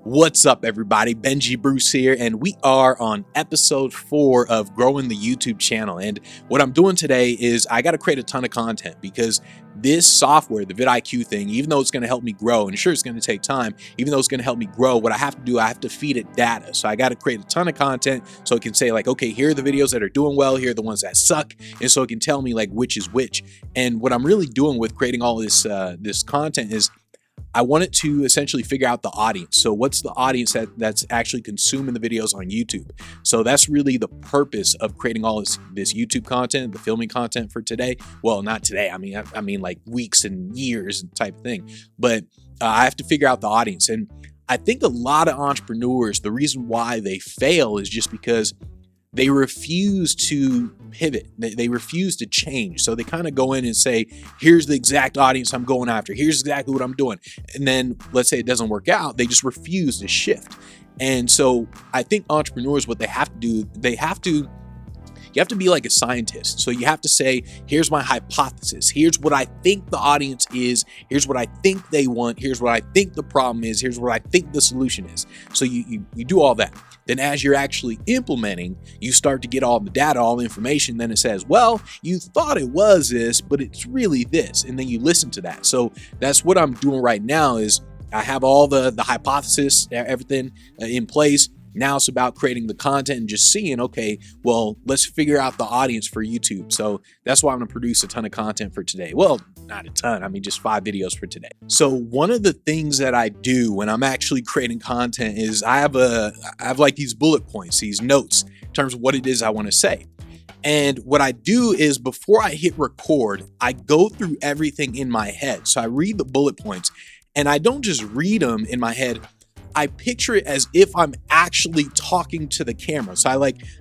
What's up, everybody? Benji Bruce here, and we are on episode 4 of growing the YouTube channel. And what I'm doing today is I got to create a ton of content because this software, the vidIQ thing, even though it's going to help me grow, and sure, it's going to take time, even though it's going to help me grow, what I have to do, I have to feed it data. So I got to create a ton of content so it can say like, okay, here are the videos that are doing well, here are the ones that suck, and so it can tell me like which is which. And what I'm really doing with creating all this this content is I want it to essentially figure out the audience. So what's the audience that's actually consuming the videos on YouTube? So that's really the purpose of creating all this YouTube content, the filming content for today. Well, not today. I mean like weeks and years type of thing. But I have to figure out the audience. And I think a lot of entrepreneurs, the reason why they fail is just because they refuse to pivot. They refuse to change. So they kind of go in and say, here's the exact audience I'm going after. Here's exactly what I'm doing. And then let's say it doesn't work out. They just refuse to shift. And so I think entrepreneurs, what they have to do, you have to be like a scientist. So you have to say, here's my hypothesis. Here's what I think the audience is. Here's what I think they want. Here's what I think the problem is. Here's what I think the solution is. So you do all that. Then as you're actually implementing, you start to get all the data, all the information. Then it says, well, you thought it was this, but it's really this. And then you listen to that. So that's what I'm doing right now is I have all the hypothesis, everything in place. Now it's about creating the content and just seeing, okay, well, let's figure out the audience for YouTube. So that's why I'm gonna produce a ton of content for today. Well, not a ton, I mean, just 5 videos for today. So one of the things that I do when I'm actually creating content is I have like these bullet points, these notes in terms of what it is I wanna say. And what I do is before I hit record, I go through everything in my head. So I read the bullet points and I don't just read them in my head, I picture it as if I'm actually talking to the camera. So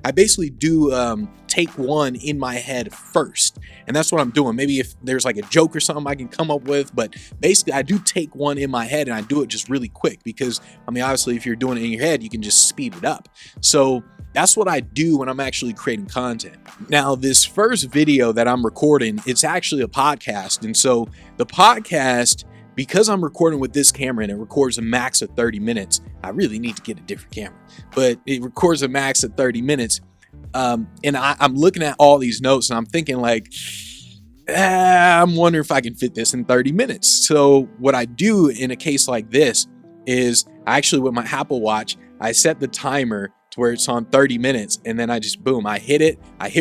I basically do take one in my head first. And that's what I'm doing. Maybe if there's like a joke or something I can come up with, but basically I do take one in my head and I do it just really quick because, I mean, obviously if you're doing it in your head, you can just speed it up. So that's what I do when I'm actually creating content. Now, this first video that I'm recording, it's actually a podcast. And so the podcast, because I'm recording with this camera and it records a max of 30 minutes, I really need to get a different camera, but it records a max of 30 minutes. And I'm looking at all these notes and I'm thinking like, I'm wondering if I can fit this in 30 minutes. So what I do in a case like this is actually with my Apple Watch, I set the timer to where it's on 30 minutes and then I just, boom, I hit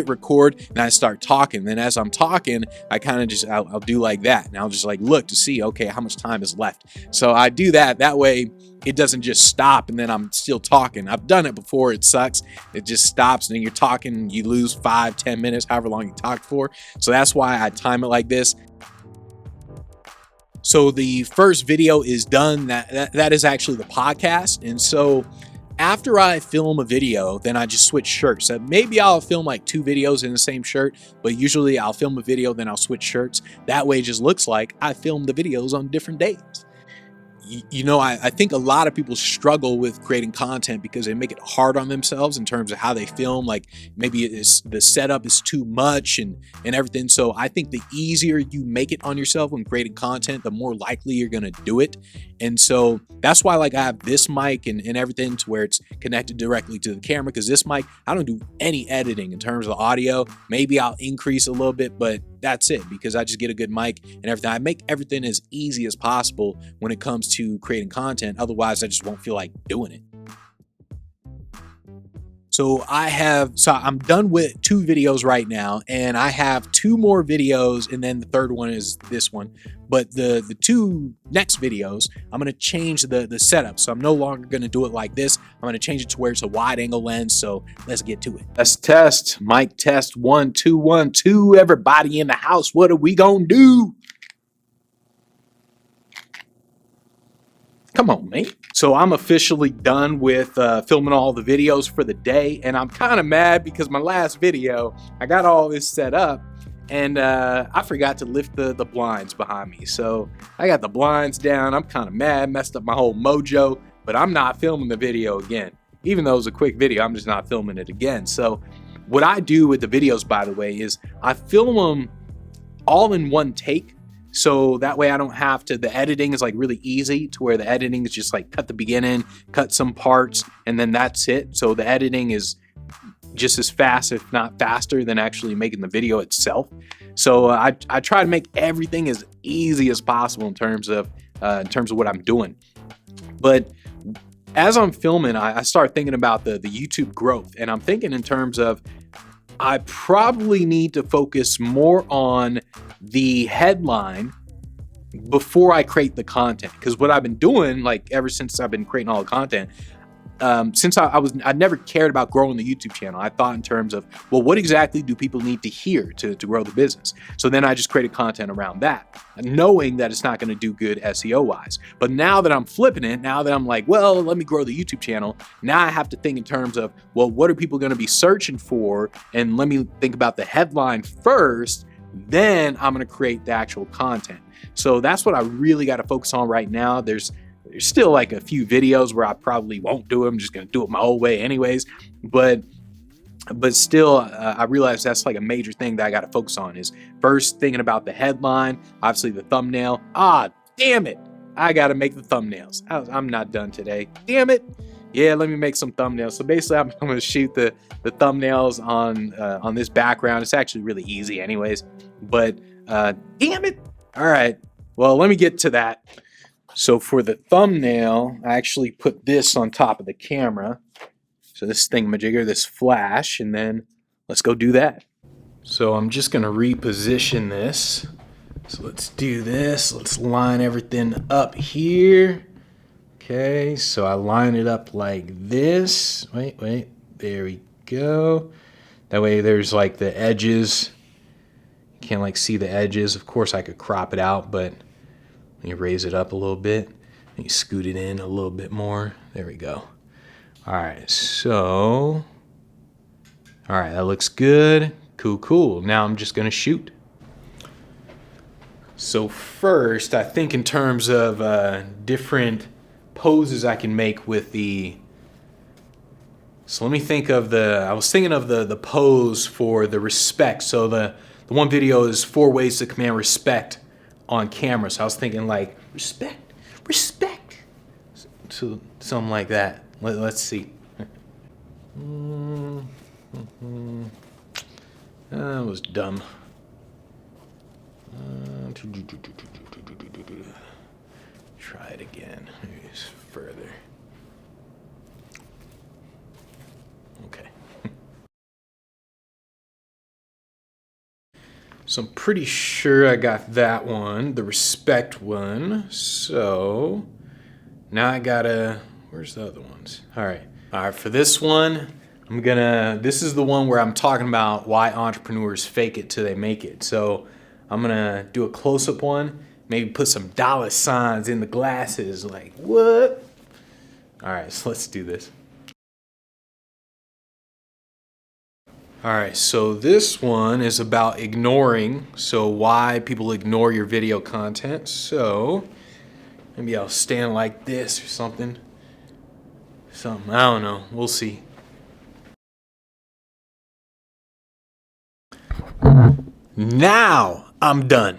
record and I start talking. Then as I'm talking, I kind of just, I'll do like that. And I'll just like look to see, okay, how much time is left. So I do that. That way it doesn't just stop and then I'm still talking. I've done it before. It sucks. It just stops and then you're talking, you lose 5-10 minutes, however long you talked for. So that's why I time it like this. So the first video is done. That is actually the podcast. And so after I film a video, then I just switch shirts. So maybe I'll film like 2 videos in the same shirt, but usually I'll film a video, then I'll switch shirts. That way it just looks like I filmed the videos on different days. You know, I think a lot of people struggle with creating content because they make it hard on themselves in terms of how they film. Like maybe the setup is too much and everything. So I think the easier you make it on yourself when creating content, the more likely you're going to do it. And so that's why like I have this mic and everything to where it's connected directly to the camera, because this mic, I don't do any editing in terms of audio. Maybe I'll increase a little bit, but that's it, because I just get a good mic and everything. I make everything as easy as possible when it comes to creating content. Otherwise, I just won't feel like doing it. So I'm done with 2 videos right now, and I have 2 more videos, and then the third one is this one. But the 2 next videos, I'm going to change the setup. So I'm no longer going to do it like this. I'm going to change it to where it's a wide angle lens. So let's get to it. Let's test. Mic test 1 2 1 2. Everybody in the house, what are we going to do? Come on, mate. So I'm officially done with filming all the videos for the day, and I'm kind of mad because my last video, I got all this set up, and I forgot to lift the blinds behind me. So I got the blinds down. I'm kind of mad, messed up my whole mojo, but I'm not filming the video again. Even though it was a quick video, I'm just not filming it again. So what I do with the videos, by the way, is I film them all in one take. So that way I don't have to, the editing is like really easy to where the editing is just like cut the beginning, cut some parts, and then that's it. So the editing is just as fast, if not faster, than actually making the video itself. So I try to make everything as easy as possible in terms of what I'm doing. But as I'm filming, I start thinking about the YouTube growth, and I'm thinking in terms of I probably need to focus more on the headline before I create the content. Because what I've been doing, like ever since I've been creating all the content, since I never cared about growing the YouTube channel. I thought in terms of, well, what exactly do people need to hear to grow the business? So then I just created content around that, knowing that it's not going to do good SEO wise. But now that I'm flipping it, now that I'm like, well, let me grow the YouTube channel, now I have to think in terms of, well, what are people going to be searching for? And let me think about the headline first, then I'm going to create the actual content. So that's what I really got to focus on right now. There's still like a few videos where I probably won't do them. I'm just going to do it my old way anyways. But still, I realize that's like a major thing that I got to focus on is first thinking about the headline, obviously the thumbnail. Damn it. I got to make the thumbnails. I'm not done today. Damn it. Yeah, let me make some thumbnails. So basically, I'm going to shoot the thumbnails on this background. It's actually really easy anyways. But damn it. All right. Well, let me get to that. So for the thumbnail, I actually put this on top of the camera. So this thingamajigger, this flash, and then let's go do that. So I'm just gonna reposition this. So let's do this. Let's line everything up here. Okay, so I line it up like this. Wait, there we go. That way there's like the edges. You can't like see the edges. Of course I could crop it out, but you raise it up a little bit. You scoot it in a little bit more. There we go. All right, so, all right, that looks good. Cool. Now I'm just gonna shoot. So first, I think in terms of different poses I can make with the, so let me think of I was thinking of the pose for the respect. So the one video is 4 ways to command respect on camera. So I was thinking like respect, so something like that. Let's see. That was dumb. Try it again. Maybe it's further. Okay. So I'm pretty sure I got that one, the respect one. So now I gotta, where's the other ones? All right, for this one, this is the one where I'm talking about why entrepreneurs fake it till they make it. So I'm gonna do a close-up one, maybe put some dollar signs in the glasses, like what? All right, so let's do this. All right, so this one is about ignoring, so why people ignore your video content. So maybe I'll stand like this or something. I don't know, we'll see. Now I'm done.